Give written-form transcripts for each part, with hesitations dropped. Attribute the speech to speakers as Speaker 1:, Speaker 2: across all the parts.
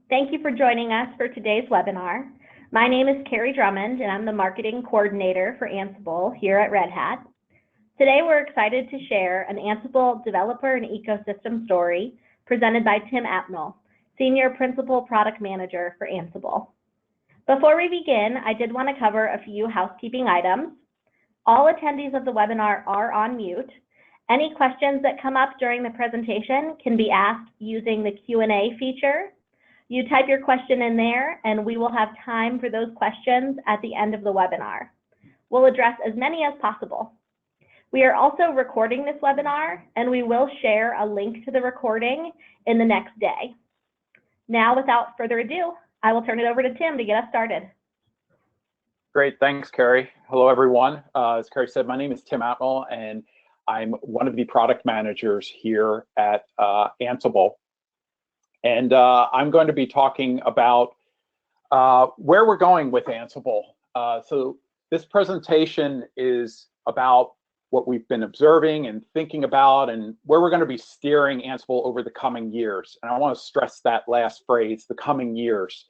Speaker 1: Thank you for joining us for today's webinar. My name is Carrie Drummond, and I'm the Marketing Coordinator for Ansible here at Red Hat. Today, we're excited to share an Ansible developer and ecosystem story presented by Tim Appnel, Senior Principal Product Manager for Ansible. Before we begin, I did want to cover a few housekeeping items. All attendees of the webinar are on mute. Any questions that come up during the presentation can be asked using the Q&A feature. You type your question in there, and we will have time for those questions at the end of the webinar. We'll address as many as possible. We are also recording this webinar, and we will share a link to the recording in the next day. Now, without further ado, I will turn it over to Tim to get us started.
Speaker 2: Great, thanks, Carrie. Hello, everyone. As Carrie said, my name is Tim Appnel, and I'm one of the product managers here at Ansible. And I'm going to be talking about where we're going with Ansible. So this presentation is about what we've been observing and thinking about and where we're going to be steering Ansible over the coming years. And I want to stress that last phrase, the coming years.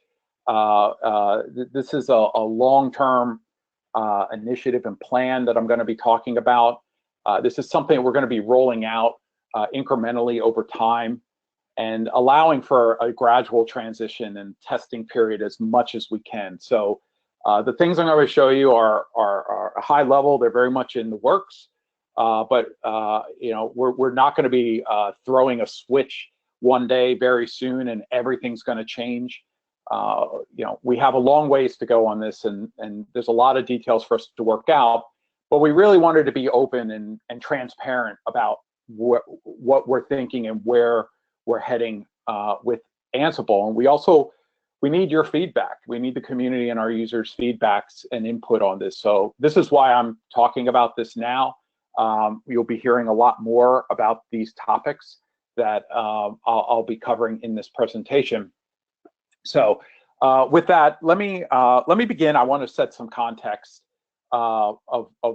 Speaker 2: This is a long-term initiative and plan that I'm going to be talking about. This is something we're going to be rolling out incrementally over time and allowing for a gradual transition and testing period as much as we can. So the things I'm going to show you are high level. They're very much in the works, but you know, we're not going to be throwing a switch one day very soon and everything's going to change. You know, we have a long ways to go on this, and there's a lot of details for us to work out. But we really wanted to be open and transparent about what we're thinking and where we're heading with Ansible. And we need your feedback. We need the community and our users' feedbacks and input on this. So this is why I'm talking about this now. You'll be hearing a lot more about these topics that I'll be covering in this presentation. So with that, let me begin. I want to set some context of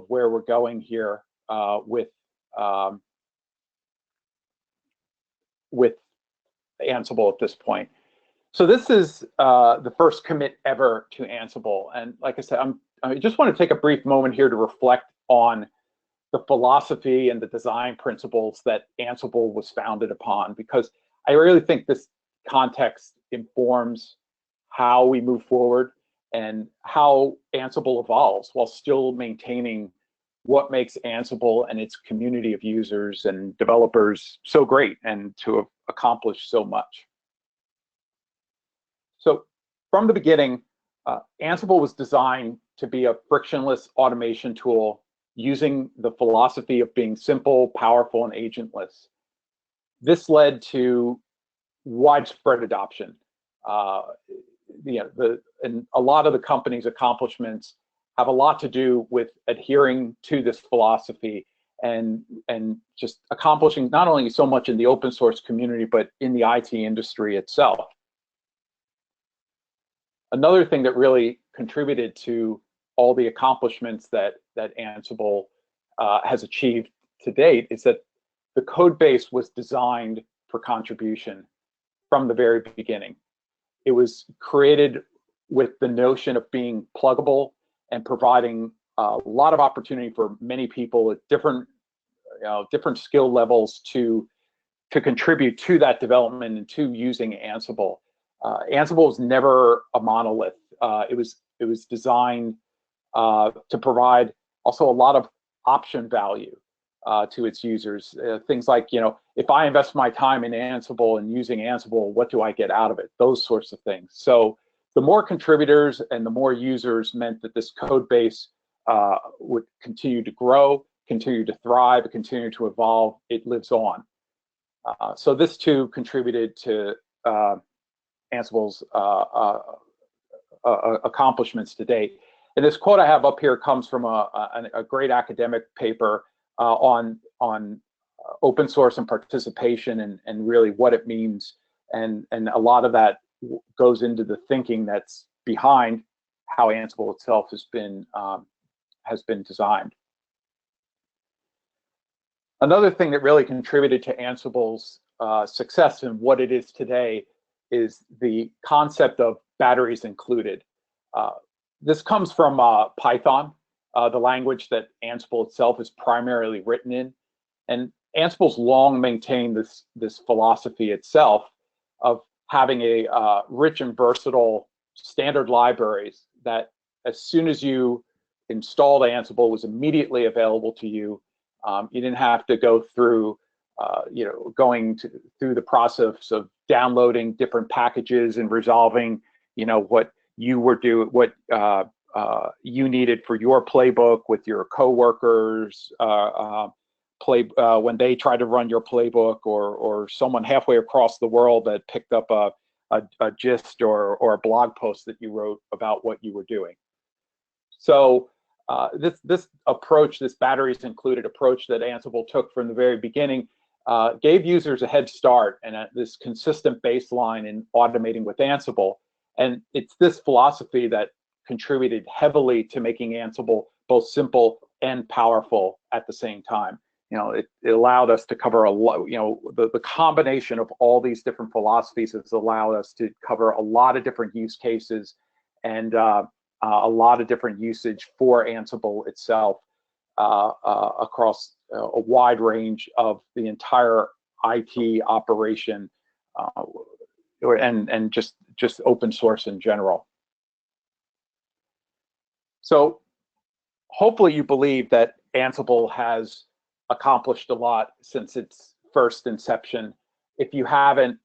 Speaker 2: where we're going here with Ansible at this point. So this is the first commit ever to Ansible. And like I said, I just want to take a brief moment here to reflect on the philosophy and the design principles that Ansible was founded upon, because I really think this context informs how we move forward and how Ansible evolves while still maintaining what makes Ansible and its community of users and developers so great and to have accomplished so much. So from the beginning, Ansible was designed to be a frictionless automation tool using the philosophy of being simple, powerful, and agentless. This led to widespread adoption. And a lot of the company's accomplishments have a lot to do with adhering to this philosophy and just accomplishing not only so much in the open source community, but in the IT industry itself. Another thing that really contributed to all the accomplishments that Ansible has achieved to date is that the code base was designed for contribution from the very beginning. It was created with the notion of being pluggable and providing a lot of opportunity for many people at different skill levels to contribute to that development and to using Ansible. Ansible was never a monolith. It was designed to provide also a lot of option value to its users. Things like, you know, if I invest my time in Ansible and using Ansible, what do I get out of it? Those sorts of things. So the more contributors and the more users meant that this code base would continue to grow, continue to thrive, continue to evolve. It lives on. So this too contributed to Ansible's accomplishments to date. And this quote I have up here comes from a great academic paper on open source and participation and really what it means. And a lot of that goes into the thinking that's behind how Ansible itself has been designed. Another thing that really contributed to Ansible's success and what it is today is the concept of batteries included. This comes from Python, the language that Ansible itself is primarily written in. And Ansible's long maintained this philosophy itself of having a rich and versatile standard libraries that as soon as you installed Ansible was immediately available to you. You didn't have to go through through the process of downloading different packages and resolving what you were doing, what you needed for your playbook with your coworkers when they tried to run your playbook, or someone halfway across the world that picked up a gist or a blog post that you wrote about what you were doing. So this approach, this batteries included approach that Ansible took from the very beginning, gave users a head start and this consistent baseline in automating with Ansible. And it's this philosophy that contributed heavily to making Ansible both simple and powerful at the same time. It allowed us to cover a lot, the combination of all these different philosophies has allowed us to cover a lot of different use cases and a lot of different usage for Ansible itself across a wide range of the entire IT operation and just open source in general. So hopefully you believe that Ansible has accomplished a lot since its first inception. If you haven't,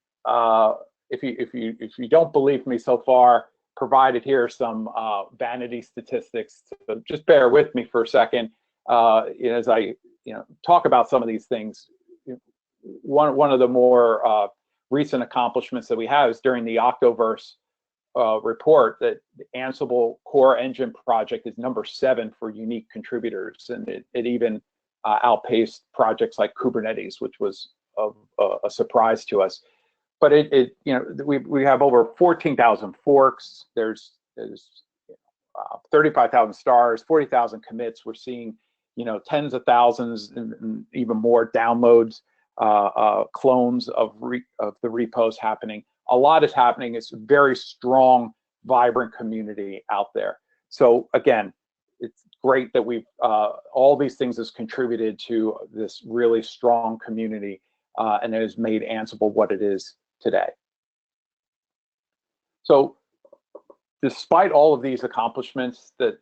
Speaker 2: if you don't believe me so far, provided here some vanity statistics. So just bear with me for a second as I talk about some of these things. One of the more recent accomplishments that we have is during the Octoverse report that the Ansible Core Engine project is #7 for unique contributors, and it even outpaced projects like Kubernetes, which was a surprise to us. But we have over 14,000 forks. There's 35,000 stars, 40,000 commits. We're seeing tens of thousands and even more downloads, clones of the repos happening. A lot is happening. It's a very strong, vibrant community out there. So again, it's great that we've all these things has contributed to this really strong community and it has made Ansible what it is today. So despite all of these accomplishments that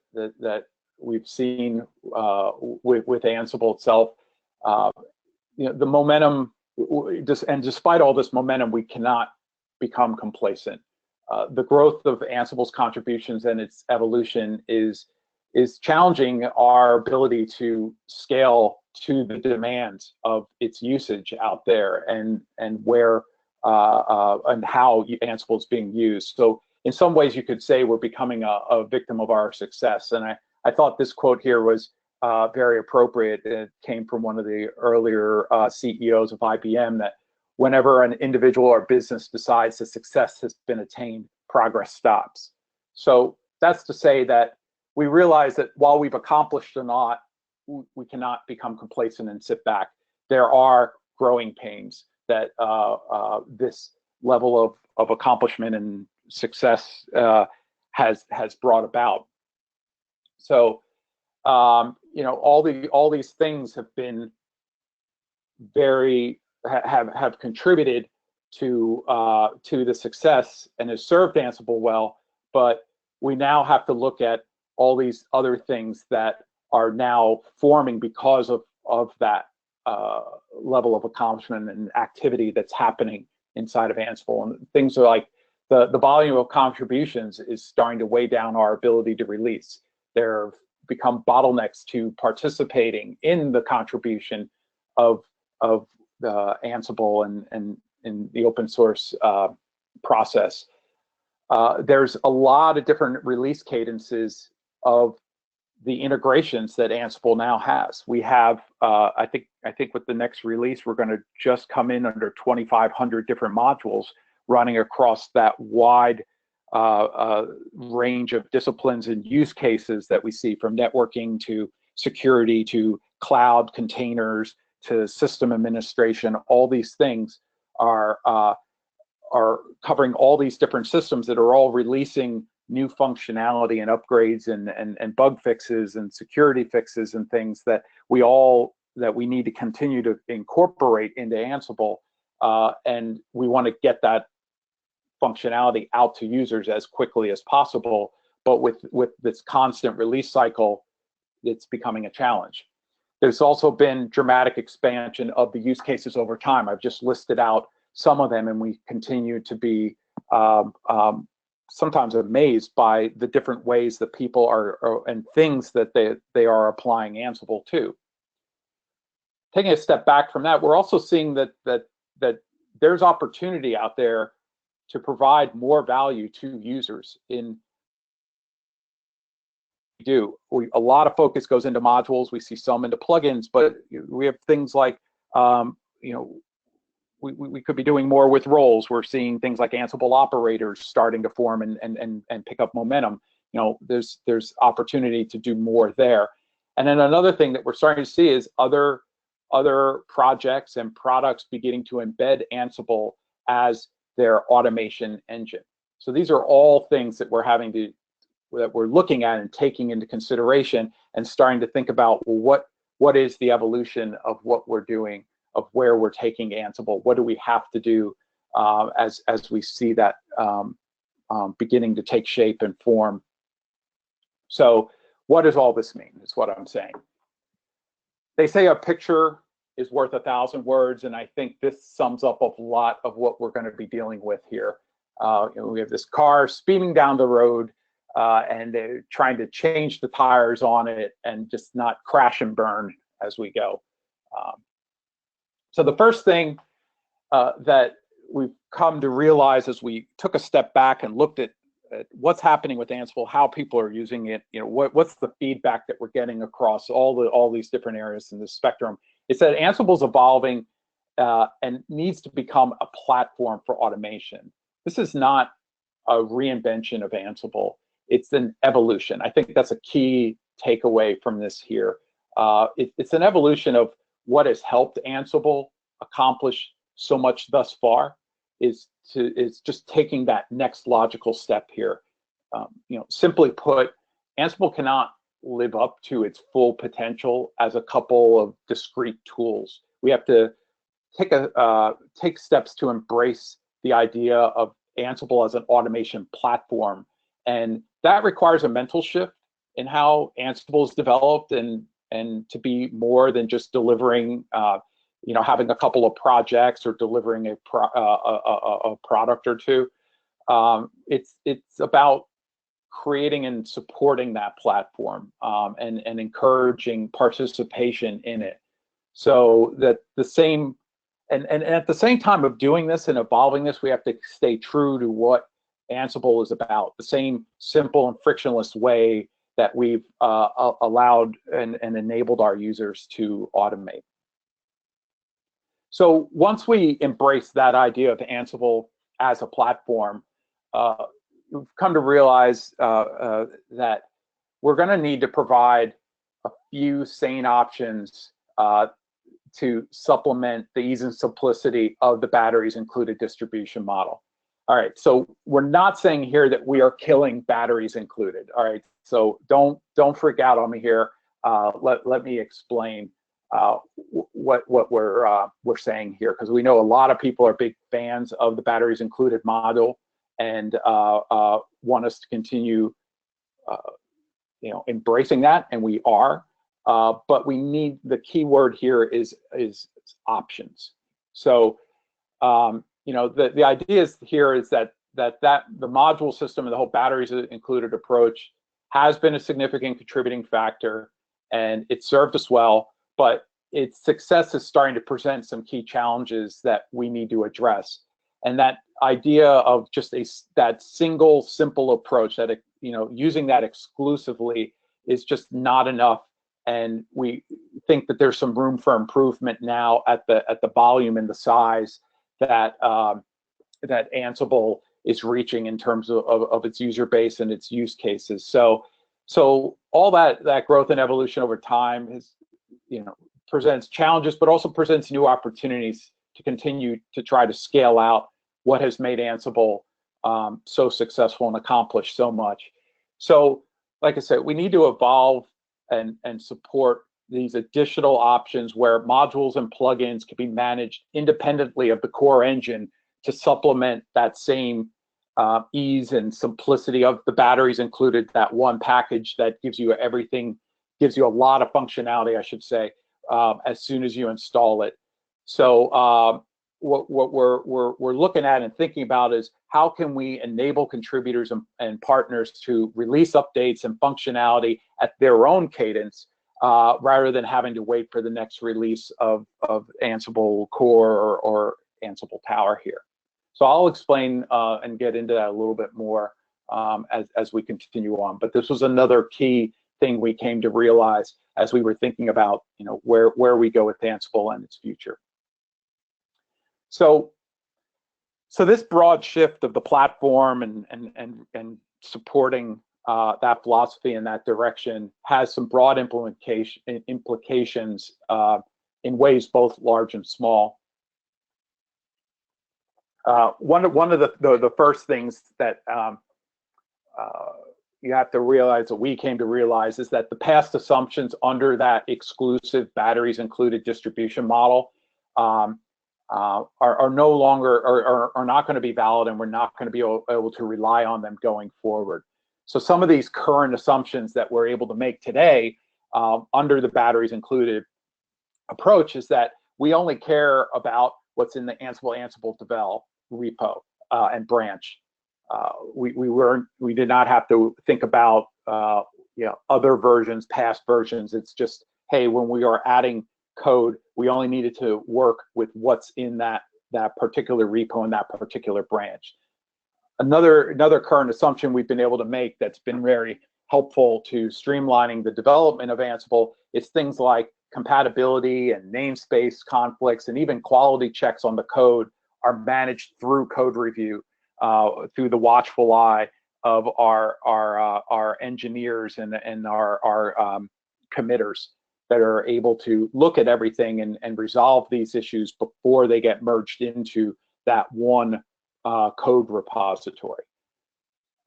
Speaker 2: we've seen with Ansible itself, the momentum, and despite all this momentum, we cannot become complacent. The growth of Ansible's contributions and its evolution is challenging our ability to scale to the demands of its usage out there and where and how Ansible is being used. So in some ways you could say we're becoming a victim of our success. And I thought this quote here was very appropriate. It came from one of the earlier CEOs of IBM, that whenever an individual or business decides that success has been attained, progress stops. So that's to say that we realize that while we've accomplished a lot, we cannot become complacent and sit back. There are growing pains that this level of accomplishment and success has brought about. So all these things have been have contributed to the success and has served Ansible well, but we now have to look at all these other things that are now forming because of that level of accomplishment and activity that's happening inside of Ansible. And things are like the volume of contributions is starting to weigh down our ability to release. There have become bottlenecks to participating in the contribution of the Ansible and in the open source process. There's a lot of different release cadences of the integrations that Ansible now has. We have, I think with the next release, we're going to just come in under 2,500 different modules running across that wide range of disciplines and use cases that we see, from networking to security to cloud containers to system administration. All these things are are covering all these different systems that are all releasing new functionality and upgrades and bug fixes and security fixes and things that we need to continue to incorporate into Ansible, and we want to get that functionality out to users as quickly as possible. But with this constant release cycle, it's becoming a challenge. There's also been dramatic expansion of the use cases over time. I've just listed out some of them, and we continue to be sometimes amazed by the different ways that people are and things that they are applying Ansible to. Taking a step back from that, we're also seeing that there's opportunity out there to provide more value to users. A lot of focus goes into modules. We see some into plugins, but we have things like we could be doing more with roles. We're seeing things like Ansible operators starting to form and pick up momentum. There's opportunity to do more there. And then another thing that we're starting to see is other projects and products beginning to embed Ansible as their automation engine. So these are all things that we're looking at and taking into consideration and starting to think about, well, what is the evolution of what we're doing, of where we're taking Ansible? What do we have to do as we see that beginning to take shape and form? So what does all this mean is what I'm saying. They say a picture is worth 1,000 words, and I think this sums up a lot of what we're going to be dealing with here. We have this car speeding down the road, and they're trying to change the tires on it and just not crash and burn as we go. So the first thing that we've come to realize as we took a step back and looked at what's happening with Ansible, how people are using it, what's the feedback that we're getting across all these different areas in the spectrum, is that Ansible's evolving and needs to become a platform for automation. This is not a reinvention of Ansible. It's an evolution. I think that's a key takeaway from this here. It's an evolution of what has helped Ansible accomplish so much thus far, is just taking that next logical step here. Simply put, Ansible cannot live up to its full potential as a couple of discrete tools. We have to take steps to embrace the idea of Ansible as an automation platform, and that requires a mental shift in how Ansible is developed and to be more than just delivering, having a couple of projects or delivering a product or two. It's about creating and supporting that platform and encouraging participation in it. So that at the same time of doing this and evolving this, we have to stay true to what Ansible is about, the same simple and frictionless way that we've allowed and enabled our users to automate. So once we embrace that idea of Ansible as a platform, we've come to realize that we're going to need to provide a few sane options to supplement the ease and simplicity of the batteries included distribution model. All right, so we're not saying here that we are killing batteries included. All right, so don't freak out on me here. Let me explain what we're saying here, because we know a lot of people are big fans of the batteries included model and want us to continue embracing that, and we are. But we need, the key word here is options. So the idea here is that the module system and the whole batteries included approach has been a significant contributing factor, and it served us well, but its success is starting to present some key challenges that we need to address. And that idea of just that single simple approach, that using that exclusively, is just not enough. And we think that there's some room for improvement now at the volume and the size that that Ansible is reaching in terms of its user base and its use cases. So all that growth and evolution over time is, presents challenges, but also presents new opportunities to continue to try to scale out what has made Ansible so successful and accomplished so much. So, like I said, we need to evolve and support these additional options where modules and plugins can be managed independently of the core engine to supplement that same ease and simplicity of the batteries included, that one package that gives you everything, gives you a lot of functionality, I should say, as soon as you install it. So what we're looking at and thinking about is how can we enable contributors and partners to release updates and functionality at their own cadence, rather than having to wait for the next release of Ansible Core or Ansible Tower here. So I'll explain and get into that a little bit more as we continue on. But this was another key thing we came to realize as we were thinking about, where we go with Ansible and its future. So this broad shift of the platform and supporting that philosophy in that direction has some broad implications in ways both large and small. One of the first things that you have to realize, that we came to realize, is that the past assumptions under that exclusive batteries included distribution model are no longer, are not going to be valid, and we're not going to be able to rely on them going forward. So some of these current assumptions that we're able to make today under the batteries included approach is that we only care about what's in the Ansible develop repo and branch. We did not have to think about other versions, past versions. It's just, hey, when we are adding code, we only needed to work with what's in that particular repo and that particular branch. Another current assumption we've been able to make that's been very helpful to streamlining the development of Ansible is things like compatibility and namespace conflicts, and even quality checks on the code are managed through code review, through the watchful eye of our engineers and our committers that are able to look at everything and resolve these issues before they get merged into that one code repository.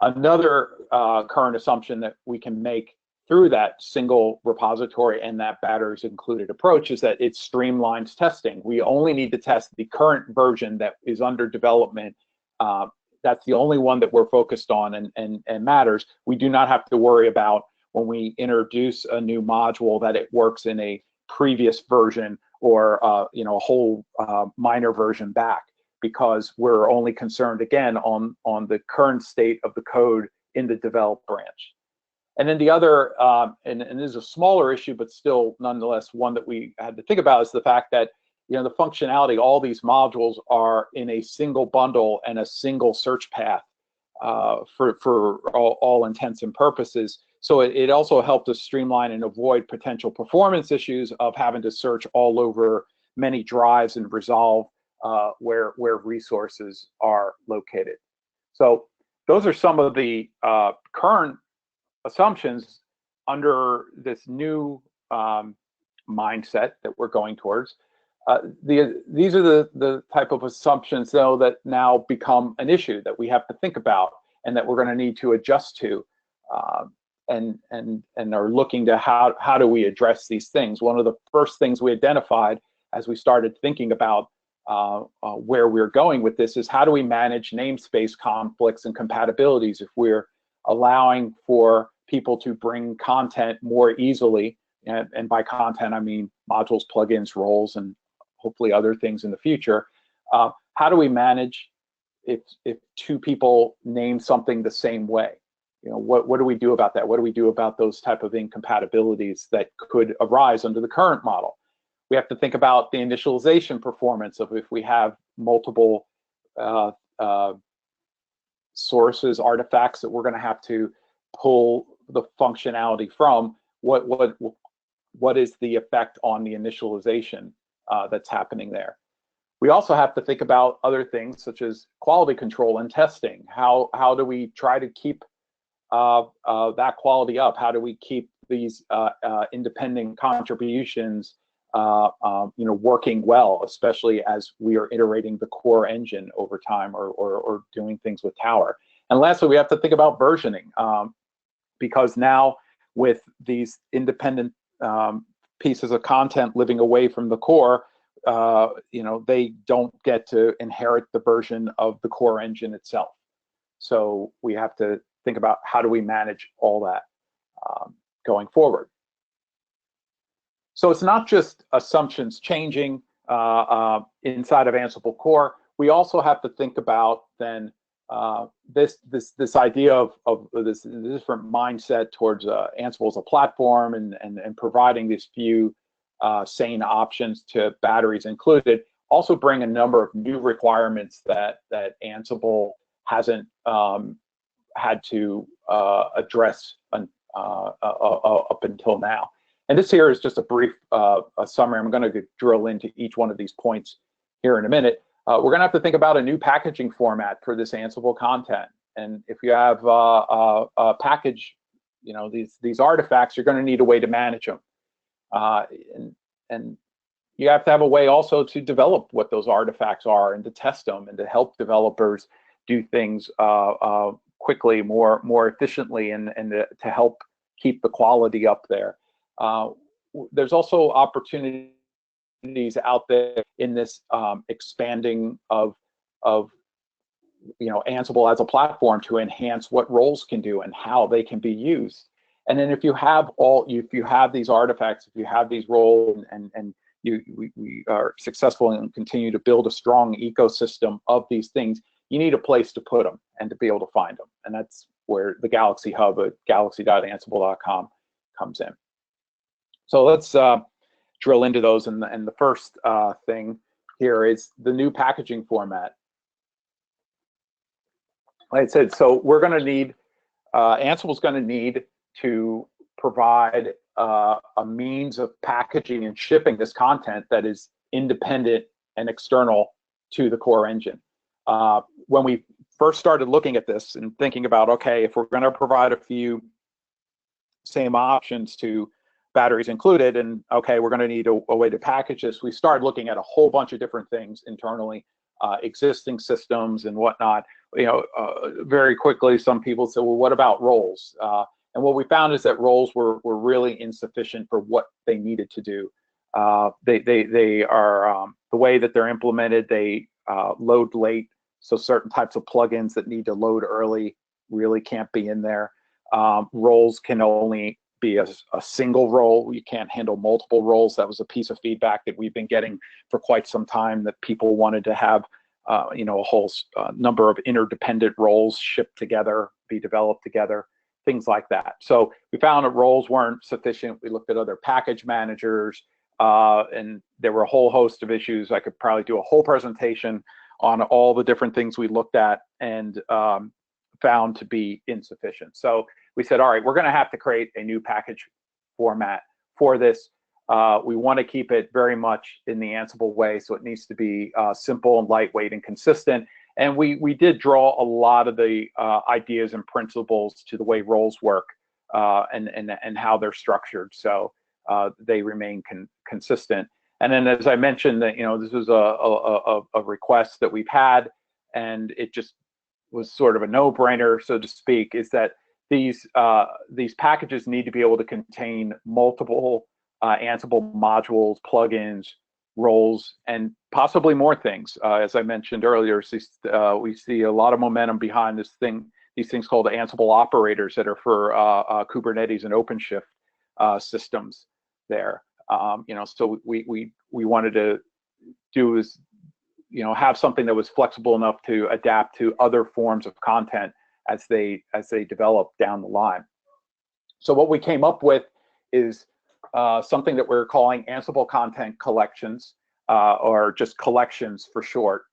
Speaker 2: Another current assumption that we can make through that single repository and that batteries included approach is that it streamlines testing. We only need to test the current version that is under development. That's the only one that we're focused on and matters. We do not have to worry about when we introduce a new module that it works in a previous version or a whole minor version back, because we're only concerned again on the current state of the code in the develop branch. And then the other, and this is a smaller issue, but still nonetheless one that we had to think about, is the fact that the functionality, all these modules are in a single bundle and a single search path for all intents and purposes. So it also helped us streamline and avoid potential performance issues of having to search all over many drives and resolve where resources are located. So those are some of the current assumptions under this new mindset that we're going towards. These are the type of assumptions, though, that now become an issue that we have to think about and that we're going to need to adjust to, and are looking to how do we address these things. One of the first things we identified as we started thinking about where we're going with this is how do we manage namespace conflicts and compatibilities if we're allowing for people to bring content more easily, and by content I mean modules, plugins, roles, and hopefully other things in the future. How do we manage if two people name something the same way? What do we do about that? What do we do about those type of incompatibilities that could arise under the current model? We have to think about the initialization performance of if we have multiple sources, artifacts that we're going to have to pull the functionality from. What is the effect on the initialization that's happening there? We also have to think about other things such as quality control and testing. How do we try to keep that quality up? How do we keep these independent contributions working well, especially as we are iterating the core engine over time, or doing things with Tower. And lastly, we have to think about versioning, because now with these independent pieces of content living away from the core, they don't get to inherit the version of the core engine itself. So we have to think about how do we manage all that going forward. So it's not just assumptions changing inside of Ansible Core. We also have to think about then this idea of this different mindset towards Ansible as a platform, and providing these few sane options to batteries included. Also bring a number of new requirements that Ansible hasn't had to address up until now. And this here is just a brief summary. I'm going to drill into each one of these points here in a minute. We're going to have to think about a new packaging format for this Ansible content. And if you have a package, these artifacts, you're going to need a way to manage them. And you have to have a way also to develop what those artifacts are, and to test them, and to help developers do things quickly, more efficiently, and to help keep the quality up there. There's also opportunities out there in this expanding of Ansible as a platform to enhance what roles can do and how they can be used. And then if you have these artifacts, if you have these roles, and we are successful and continue to build a strong ecosystem of these things, you need a place to put them and to be able to find them. And that's where the Galaxy Hub at galaxy.ansible.com comes in. So let's drill into those. And the first thing here is the new packaging format. Like I said, so we're going to need, Ansible's going to need to provide a means of packaging and shipping this content that is independent and external to the core engine. When we first started looking at this and thinking about, okay, if we're going to provide a few same options to batteries included, and okay, we're going to need a way to package this, we started looking at a whole bunch of different things internally, existing systems and whatnot. Very quickly, some people said, well, what about roles? And what we found is that roles were really insufficient for what they needed to do. They are, the way that they're implemented, they load late, so certain types of plugins that need to load early really can't be in there. Roles can only be a single role. You can't handle multiple roles. That was a piece of feedback that we've been getting for quite some time, that people wanted to have a whole number of interdependent roles shipped together, be developed together, things like that. So we found that roles weren't sufficient. We looked at other package managers, and there were a whole host of issues. I could probably do a whole presentation on all the different things we looked at and found to be insufficient. So we said, all right, we're going to have to create a new package format for this. We want to keep it very much in the Ansible way, so it needs to be simple and lightweight and consistent. And we did draw a lot of the ideas and principles to the way roles work and how they're structured, so they remain consistent. And then, as I mentioned, that this was a request that we've had, and it just was sort of a no-brainer, so to speak, is that these packages need to be able to contain multiple Ansible modules, plugins, roles, and possibly more things. As I mentioned earlier, we see a lot of momentum behind these things called Ansible operators that are for Kubernetes and OpenShift systems there. So we wanted to do is have something that was flexible enough to adapt to other forms of content as they develop down the line. So what we came up with is something that we're calling Ansible Content Collections, or just collections for short.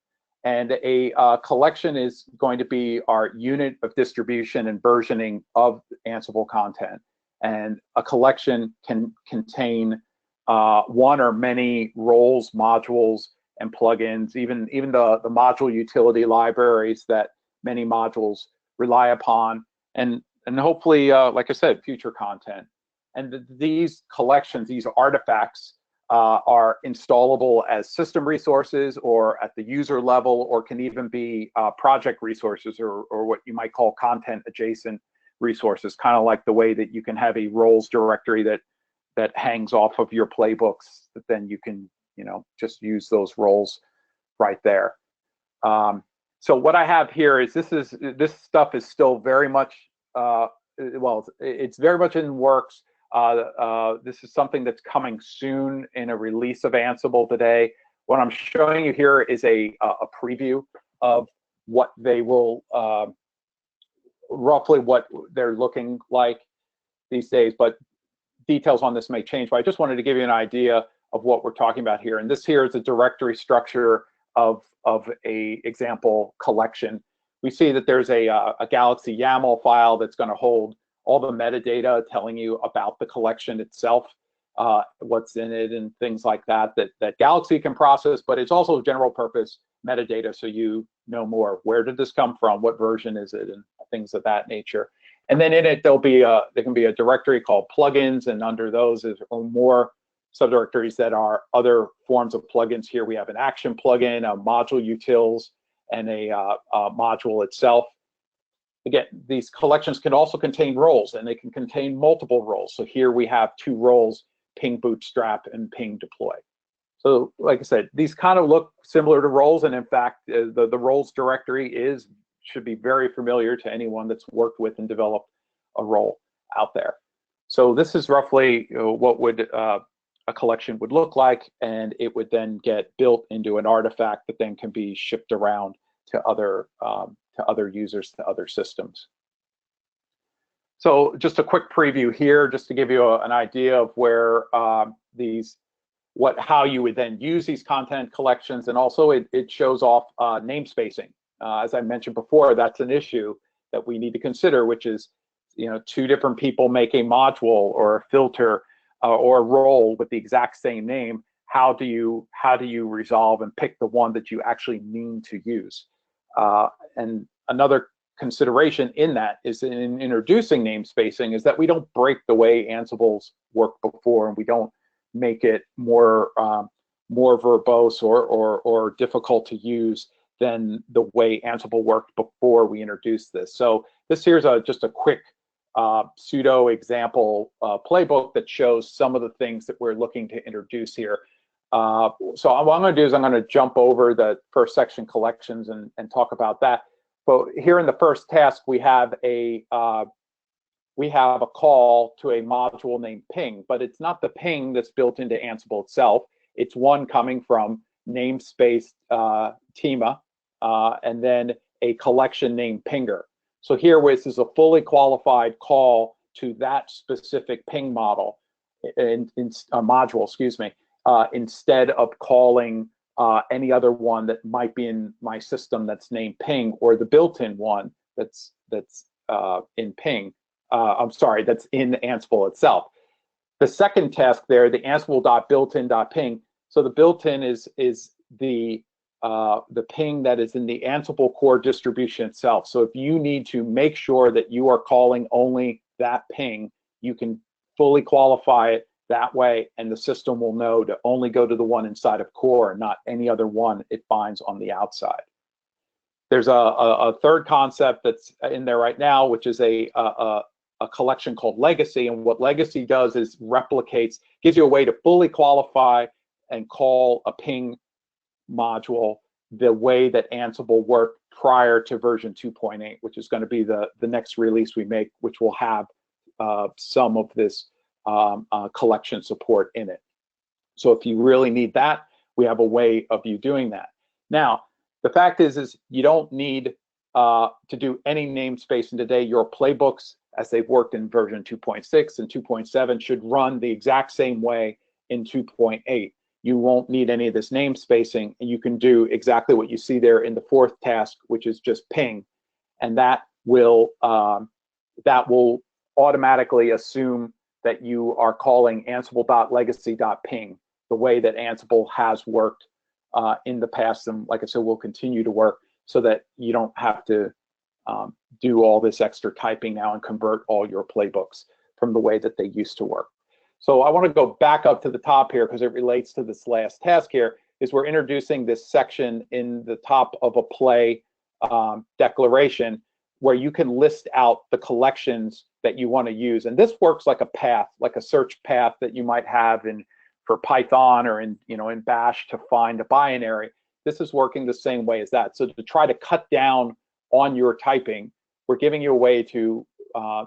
Speaker 2: And a collection is going to be our unit of distribution and versioning of Ansible content. And a collection can contain one or many roles, modules, and plugins, even the module utility libraries that many modules rely upon, and hopefully, like I said, future content. And these collections, these artifacts, are installable as system resources or at the user level, or can even be project resources, or what you might call content adjacent resources, kind of like the way that you can have a roles directory that hangs off of your playbooks, that then you can, just use those roles right there. So what I have here is this stuff is still very much, well, it's very much in works. This is something that's coming soon in a release of Ansible today. What I'm showing you here is a preview of what they will, roughly what they're looking like these days, but details on this may change. But I just wanted to give you an idea of what we're talking about here. And this here is a directory structure of a example collection. We see that there's a Galaxy YAML file that's going to hold all the metadata telling you about the collection itself, what's in it and things like that Galaxy can process, but it's also general purpose metadata, so you know more. Where did this come from? What version is it? And things of that nature. And then in it, there can be a directory called plugins, and under those is more subdirectories that are other forms of plugins. Here we have an action plugin, a module utils, and a module itself. Again, these collections can also contain roles, and they can contain multiple roles. So here we have 2 roles, ping bootstrap and ping deploy. So like I said, these kind of look similar to roles, and in fact, the roles directory should be very familiar to anyone that's worked with and developed a role out there. So this is roughly what would a collection would look like, and it would then get built into an artifact that then can be shipped around to other users, to other systems. So just a quick preview here, just to give you an idea of where how you would then use these content collections, and also it shows off namespacing. As I mentioned before, that's an issue that we need to consider, which is, 2 different people make a module or a filter or a role with the exact same name. How do you resolve and pick the one that you actually mean to use? And another consideration in that is, in introducing namespacing, is that we don't break the way Ansible's worked before, and we don't make it more verbose or difficult to use than the way Ansible worked before we introduced this. So this here's just a quick pseudo example playbook that shows some of the things that we're looking to introduce here. So what I'm going to do is I'm going to jump over the first section, collections, and talk about that. But here in the first task, we have a call to a module named ping, but it's not the ping that's built into Ansible itself. It's one coming from namespace Tima, and then a collection named pinger. So here, this is a fully qualified call to that specific ping model, module, excuse me, instead of calling any other one that might be in my system that's named ping, or the built-in one that's in ping. I'm sorry, that's in Ansible itself. The second task there, the Ansible.builtin.ping. So the built-in is the ping that is in the Ansible core distribution itself. So if you need to make sure that you are calling only that ping, you can fully qualify it that way, and the system will know to only go to the one inside of core, not any other one it finds on the outside. There's a third concept that's in there right now, which is a collection called legacy. And what legacy does is gives you a way to fully qualify and call a ping module the way that Ansible worked prior to version 2.8, which is going to be the next release we make, which will have some of this collection support in it. So if you really need that, we have a way of you doing that. Now, the fact is you don't need to do any namespacing today. Your playbooks, as they've worked in version 2.6 and 2.7, should run the exact same way in 2.8. You won't need any of this namespacing, and you can do exactly what you see there in the fourth task, which is just ping, and that will automatically assume that you are calling Ansible.legacy.ping the way that Ansible has worked in the past, and like I said, will continue to work, so that you don't have to do all this extra typing now and convert all your playbooks from the way that they used to work. So I want to go back up to the top here because it relates to this last task here, is we're introducing this section in the top of a play declaration where you can list out the collections that you want to use. And this works like a path, like a search path that you might have for Python or in Bash to find a binary. This is working the same way as that. So to try to cut down on your typing, we're giving you a way to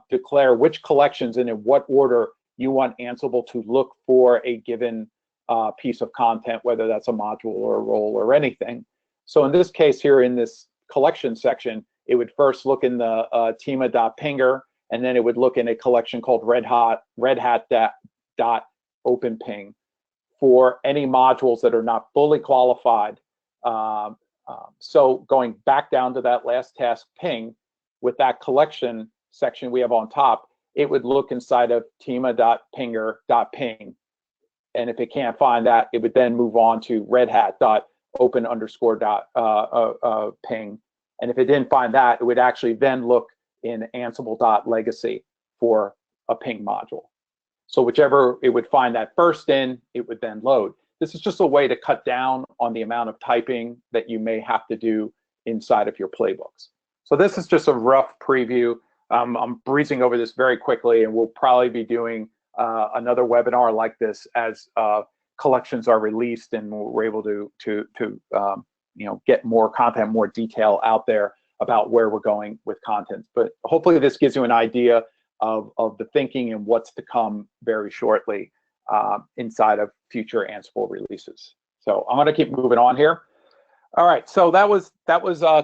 Speaker 2: declare which collections and in what order you want Ansible to look for a given piece of content, whether that's a module or a role or anything. So in this case here in this collection section, it would first look in the tema.pinger, and then it would look in a collection called redhat.openping for any modules that are not fully qualified. So going back down to that last task ping, with that collection section we have on top, it would look inside of tema.pinger.ping. And if it can't find that, it would then move on to redhat.open_ping. And if it didn't find that, it would actually then look in Ansible.legacy for a ping module. So whichever it would find that first in, it would then load. This is just a way to cut down on the amount of typing that you may have to do inside of your playbooks. So this is just a rough preview. I'm breezing over this very quickly, and we'll probably be doing another webinar like this as collections are released and we're able to get more content, more detail out there about where we're going with content. But hopefully this gives you an idea of the thinking and what's to come very shortly inside of future Ansible releases. So I'm going to keep moving on here. All right, so that was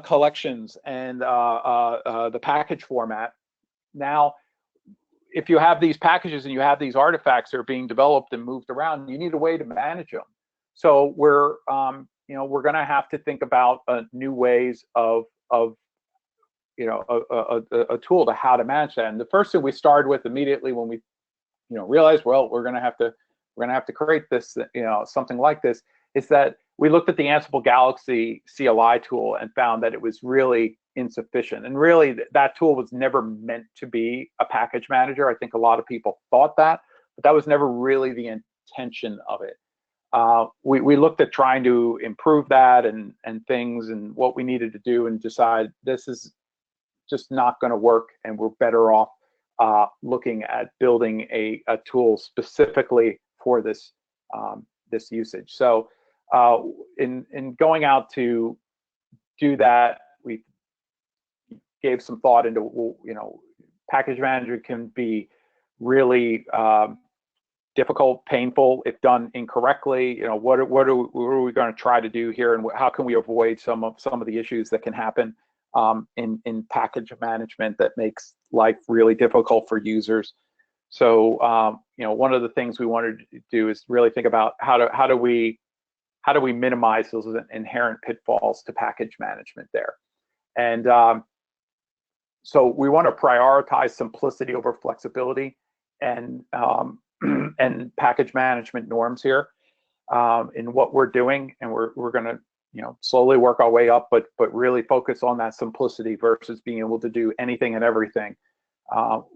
Speaker 2: collections and the package format. Now, if you have these packages and you have these artifacts that are being developed and moved around, you need a way to manage them. So we're going to have to think about new ways of a tool to how to manage that. And the first thing we started with immediately when we realized, well, we're going to have to create this, something like this, is that we looked at the Ansible Galaxy CLI tool and found that it was really insufficient. And really, that tool was never meant to be a package manager. I think a lot of people thought that, but that was never really the intention of it. We looked at trying to improve that and things and what we needed to do, and decide this is just not going to work, and we're better off looking at building a tool specifically for this this usage. So in going out to do that, we gave some thought into, package manager can be really difficult, painful if done incorrectly. What are we going to try to do here, and how can we avoid some of the issues that can happen in package management that makes life really difficult for users. So one of the things we wanted to do is really think about how do we minimize those inherent pitfalls to package management there. And so we want to prioritize simplicity over flexibility and and package management norms here in what we're doing, and we're going to slowly work our way up, but really focus on that simplicity versus being able to do anything and everything.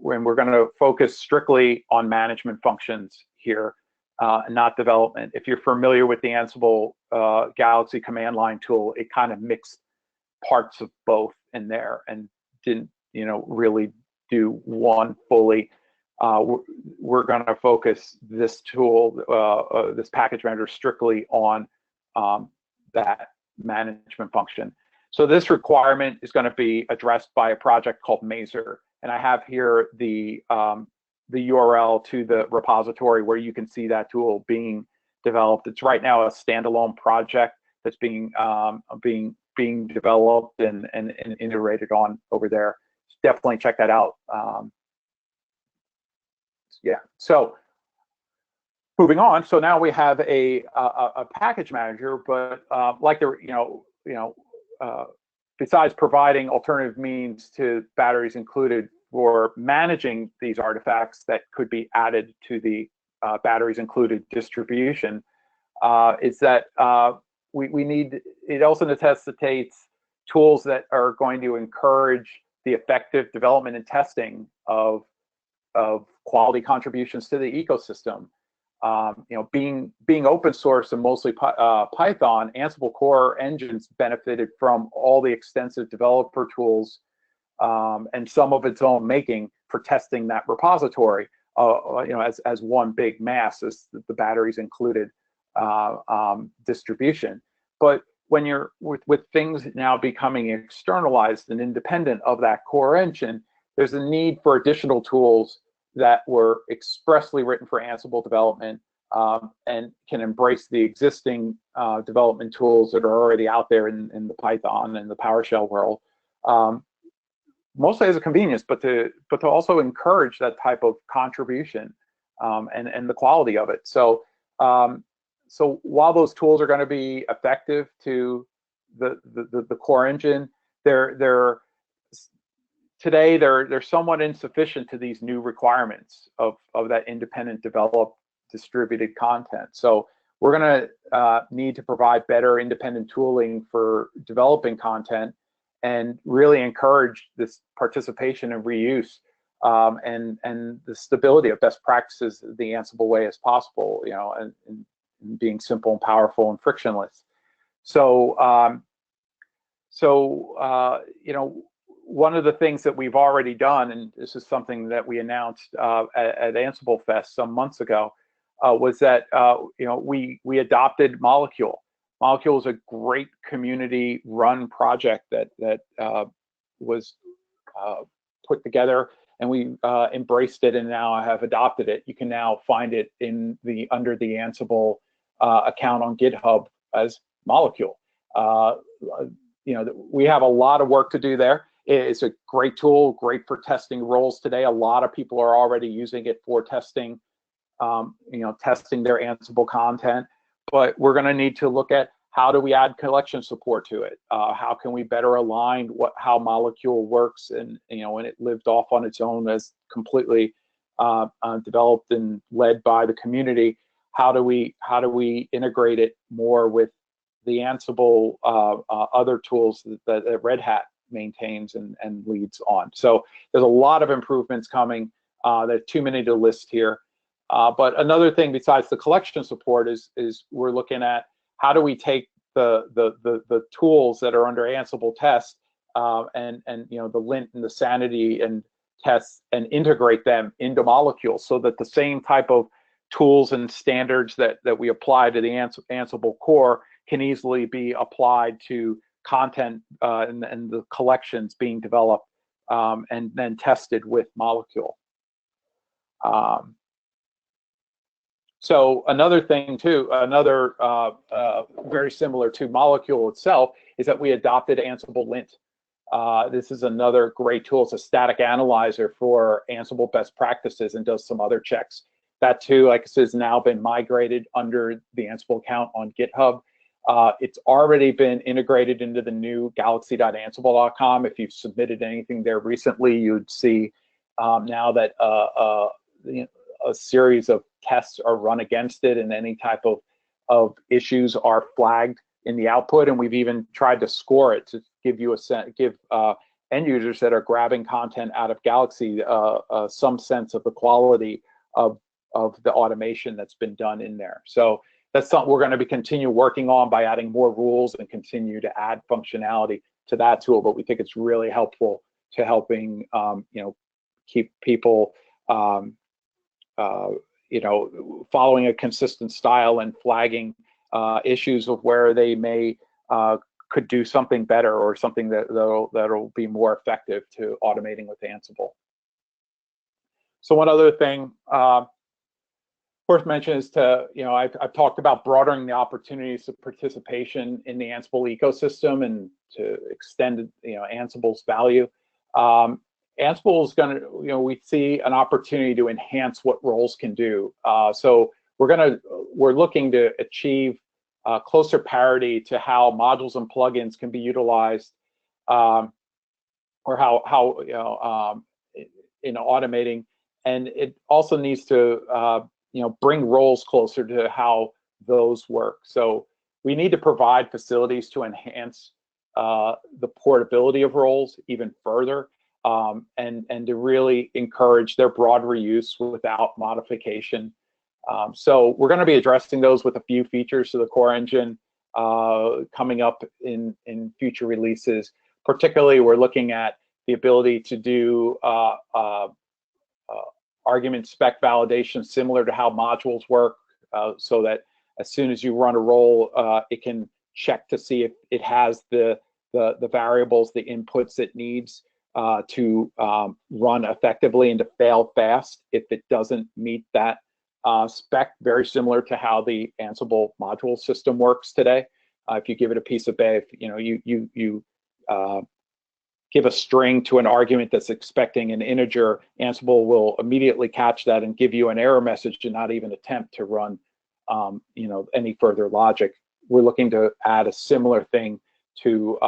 Speaker 2: When we're going to focus strictly on management functions here, and not development. If you're familiar with the Ansible Galaxy command line tool, it kind of mixed parts of both in there and didn't really do one fully. We're going to focus this tool, this package manager, strictly on that management function. So this requirement is going to be addressed by a project called Mazer, and I have here the URL to the repository where you can see that tool being developed. It's right now a standalone project that's being developed and iterated on over there. Definitely check that out. Yeah. So moving on. So now we have a package manager, but besides providing alternative means to batteries included for managing these artifacts that could be added to the batteries included distribution, is that we need, it also necessitates tools that are going to encourage the effective development and testing of of quality contributions to the ecosystem. Being open source and mostly Python, Ansible core engines benefited from all the extensive developer tools and some of its own making for testing that repository, as one big mass, as the batteries included distribution. But when you're with things now becoming externalized and independent of that core engine, there's a need for additional tools that were expressly written for Ansible development and can embrace the existing development tools that are already out there in the Python and the PowerShell world, mostly as a convenience, but to also encourage that type of contribution and the quality of it. So while those tools are going to be effective to the core engine, today they're somewhat insufficient to these new requirements of that independent developed distributed content. So we're going to need to provide better independent tooling for developing content and really encourage this participation and reuse and the stability of best practices the Ansible way as possible, and being simple and powerful and frictionless. So one of the things that we've already done, and this is something that we announced at Ansible Fest some months ago, was that we adopted Molecule. Molecule is a great community-run project that was put together, and we embraced it, and now I have adopted it. You can now find it under the Ansible account on GitHub as Molecule. We have a lot of work to do there. It's a great tool, great for testing roles today. A lot of people are already using it for testing, testing their Ansible content. But we're going to need to look at how do we add collection support to it? How can we better align how Molecule works and when it lived off on its own as completely developed and led by the community? How do we integrate it more with the Ansible other tools that Red Hat maintains and leads on? So there's a lot of improvements coming. There's too many to list here. But another thing besides the collection support is we're looking at how do we take the tools that are under Ansible test and the Lint and the Sanity and tests and integrate them into Molecule so that the same type of tools and standards that we apply to the Ansible core can easily be applied to content and the collections being developed and then tested with Molecule. So another thing too, very similar to Molecule itself, is that we adopted Ansible Lint. This is another great tool. It's a static analyzer for Ansible best practices and does some other checks. That too, like I said, has now been migrated under the Ansible account on GitHub. It's already been integrated into the new galaxy.ansible.com. If you've submitted anything there recently, you'd see now that a series of tests are run against it, and any type of issues are flagged in the output. And we've even tried to score it to give you end users that are grabbing content out of Galaxy some sense of the quality of the automation that's been done in there. So that's something we're going to continue working on by adding more rules and continue to add functionality to that tool. But we think it's really helpful to helping keep people following a consistent style and flagging issues of where they may could do something better or something that'll be more effective to automating with Ansible. So one other thing worth mentioning is I've talked about broadening the opportunities of participation in the Ansible ecosystem and to extend Ansible's value. Ansible is going to, we see an opportunity to enhance what roles can do. So we're looking to achieve closer parity to how modules and plugins can be utilized, or how in automating, and it also needs to bring roles closer to how those work. So we need to provide facilities to enhance the portability of roles even further. and to really encourage their broad reuse without modification. So we're going to be addressing those with a few features to the core engine coming up in future releases. Particularly, we're looking at the ability to do argument spec validation similar to how modules work, so that as soon as you run a role, it can check to see if it has the variables, the inputs it needs to run effectively and to fail fast if it doesn't meet that spec, very similar to how the Ansible module system works today. If you give it a piece of base, you give a string to an argument that's expecting an integer, Ansible will immediately catch that and give you an error message and not even attempt to run any further logic. We're looking to add a similar thing to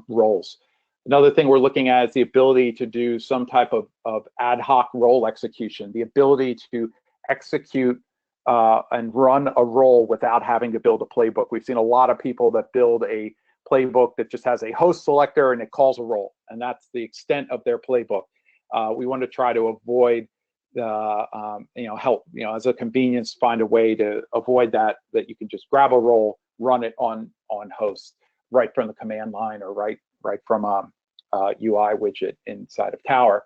Speaker 2: roles. Another thing we're looking at is the ability to do some type of ad hoc role execution, the ability to execute and run a role without having to build a playbook. We've seen a lot of people that build a playbook that just has a host selector and it calls a role, and that's the extent of their playbook. We want to try to avoid as a convenience, find a way to avoid that you can just grab a role, run it on host right from the command line or right from a UI widget inside of Tower.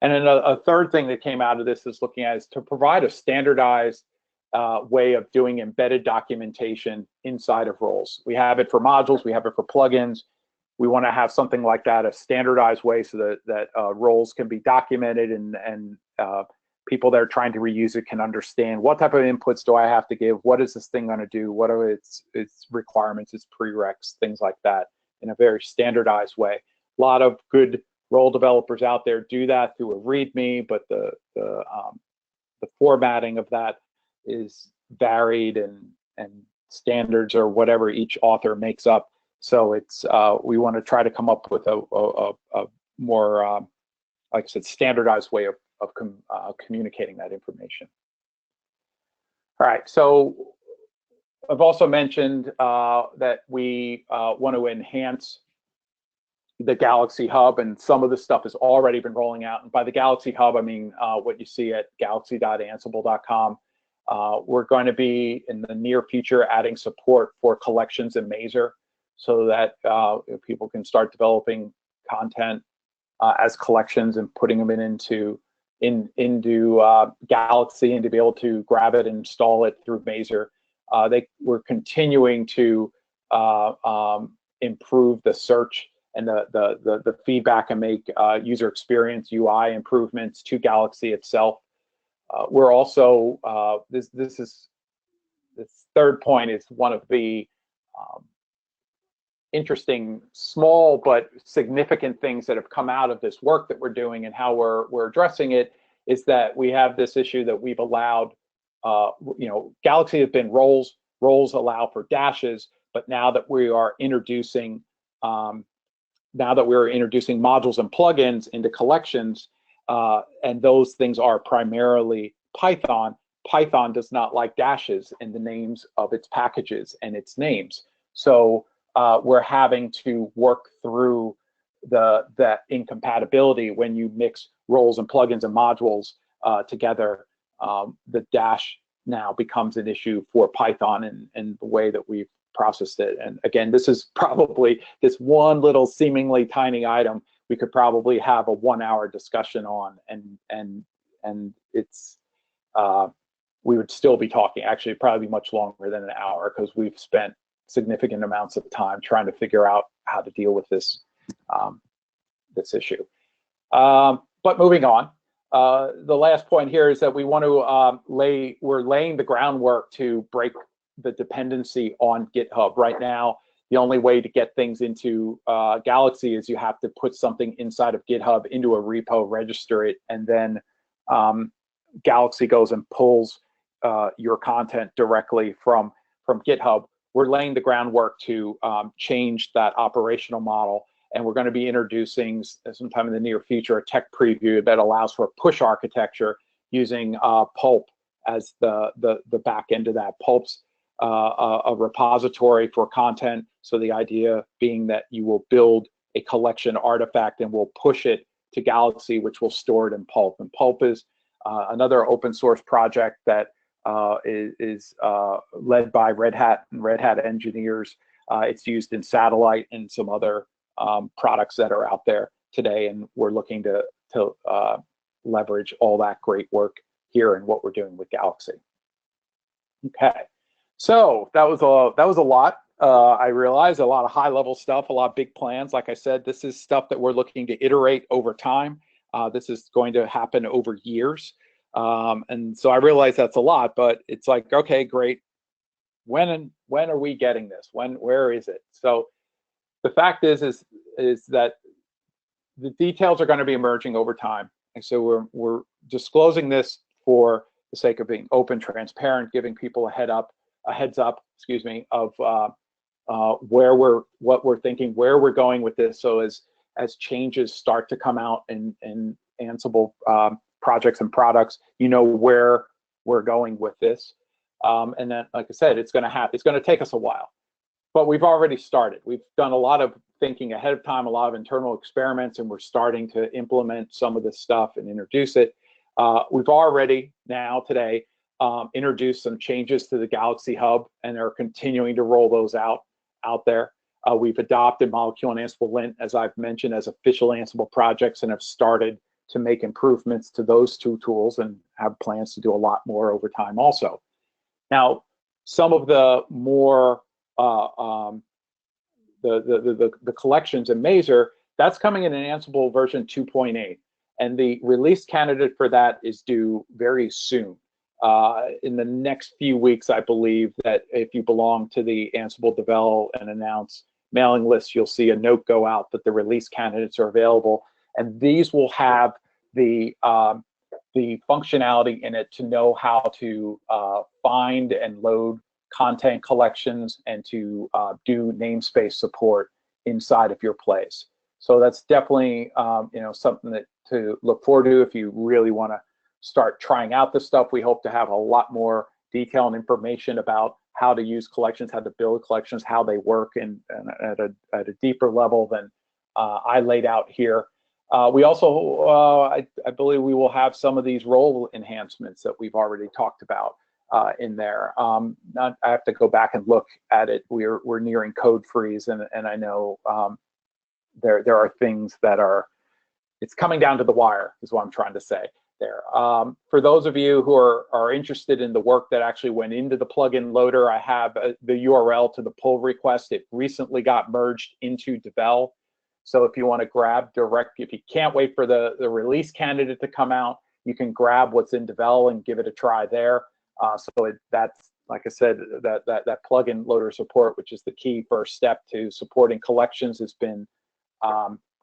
Speaker 2: And then a third thing that came out of this is looking at is to provide a standardized way of doing embedded documentation inside of roles. We have it for modules, we have it for plugins. We want to have something like that, a standardized way so that roles can be documented and people that are trying to reuse it can understand what type of inputs do I have to give, what is this thing going to do, what are its requirements, its prereqs, things like that in a very standardized way. A lot of good role developers out there do that through a README, but the formatting of that is varied and standards or whatever each author makes up. So it's we want to try to come up with a more, like I said, standardized way of communicating that information. All right, so I've also mentioned that we want to enhance the Galaxy Hub, and some of this stuff has already been rolling out. And by the Galaxy Hub, I mean what you see at galaxy.ansible.com. We're going to be, in the near future, adding support for collections in Mazer, so that people can start developing content as collections and putting them into Galaxy, and to be able to grab it and install it through Mazer. We're continuing to improve the search and the feedback and make user experience UI improvements to Galaxy itself. We're also this third point is one of the interesting, small but significant things that have come out of this work that we're doing, and how we're addressing it is that we have this issue that we've allowed. Galaxy has been roles allow for dashes, but now that we are introducing modules and plugins into collections, and those things are primarily Python. Python does not like dashes in the names of its packages and its names. So we're having to work through that incompatibility when you mix roles and plugins and modules together. The dash now becomes an issue for Python and the way that we've processed it. And again, this is probably this one little seemingly tiny item we could probably have a 1-hour discussion on, and it's we would still be talking, actually probably much longer than an hour, because we've spent significant amounts of time trying to figure out how to deal with this this issue. But moving on, the last point here is that we want to we're laying the groundwork to break the dependency on GitHub. Right now, the only way to get things into Galaxy is you have to put something inside of GitHub into a repo, register it, and then Galaxy goes and pulls your content directly from GitHub. We're laying the groundwork to change that operational model, and we're going to be introducing sometime in the near future a tech preview that allows for push architecture using Pulp as the back end of that. Pulp's a repository for content. So the idea being that you will build a collection artifact and will push it to Galaxy, which will store it in Pulp. And Pulp is another open source project that is led by Red Hat and Red Hat engineers. It's used in Satellite and some other products that are out there today, and we're looking to leverage all that great work here and what we're doing with Galaxy. Okay, so that was a lot. I realize a lot of high-level stuff, a lot of big plans. Like I said, this is stuff that we're looking to iterate over time. This is going to happen over years, and so I realize that's a lot. But it's like, okay, great. When are we getting this? Where is it? So the fact is that the details are going to be emerging over time, and so we're disclosing this for the sake of being open, transparent, giving people a heads up, excuse me, of what we're thinking, where we're going with this. So as changes start to come out in Ansible projects and products, you know where we're going with this. And then, like I said, it's going to take us a while, but we've already started. We've done a lot of thinking ahead of time, a lot of internal experiments, and we're starting to implement some of this stuff and introduce it. We've already now today introduced some changes to the Galaxy Hub, and are continuing to roll those out there. We've adopted Molecule and Ansible Lint, as I've mentioned, as official Ansible projects, and have started to make improvements to those two tools, and have plans to do a lot more over time also. Now, some of the more the collections in Mazer, that's coming in an Ansible version 2.8, and the release candidate for that is due very soon. In the next few weeks, I believe that if you belong to the Ansible Develop and Announce mailing list, you'll see a note go out that the release candidates are available, and these will have the functionality in it to know how to find and load content collections, and to do namespace support inside of your place. So that's definitely something that to look forward to if you really want to start trying out this stuff. We hope to have a lot more detail and information about how to use collections, how to build collections, how they work, and at a deeper level than I laid out here. We also, I believe we will have some of these role enhancements that we've already talked about in there. I have to go back and look at it. We're nearing code freeze, and I know there are things that it's coming down to the wire, is what I'm trying to say there. For those of you who are interested in the work that actually went into the plugin loader, I have the URL to the pull request. It recently got merged into Devel. So if you want to grab if you can't wait for the release candidate to come out, you can grab what's in Devel and give it a try there. That's, like I said, that plugin loader support, which is the key first step to supporting collections, has been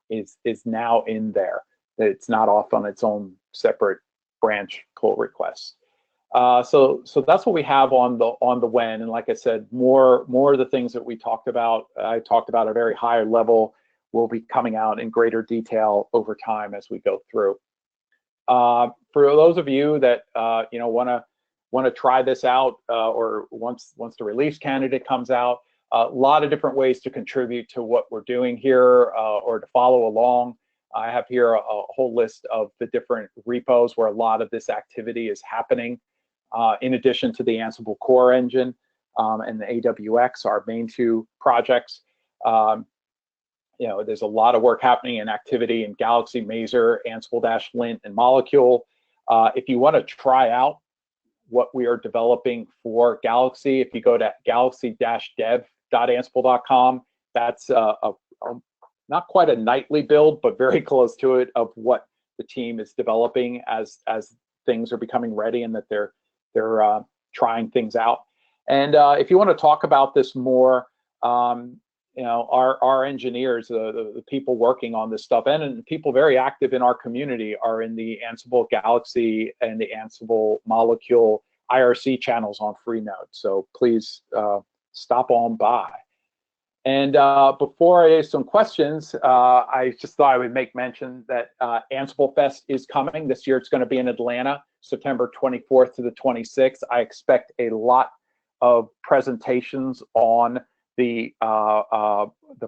Speaker 2: is now in there. It's not off on its own separate branch pull requests. So that's what we have on the when. And like I said, more of the things that I talked about at a very high level will be coming out in greater detail over time as we go through. For those of you that want to try this out, or once the release candidate comes out, a lot of different ways to contribute to what we're doing here, or to follow along. I have here a whole list of the different repos where a lot of this activity is happening, in addition to the Ansible core engine and the AWX, our main two projects. There's a lot of work happening and activity in Galaxy, Mazer, Ansible-Lint, and Molecule. If you want to try out what we are developing for Galaxy, if you go to galaxy-dev.ansible.com, that's not quite a nightly build, but very close to it, of what the team is developing as things are becoming ready and that they're trying things out. And if you want to talk about this more, our engineers, the people working on this stuff, and people very active in our community, are in the Ansible Galaxy and the Ansible Molecule IRC channels on Freenode. So please stop on by. And before I ask some questions, I just thought I would make mention that Ansible Fest is coming. This year it's going to be in Atlanta, September 24th to the 26th. I expect a lot of presentations on the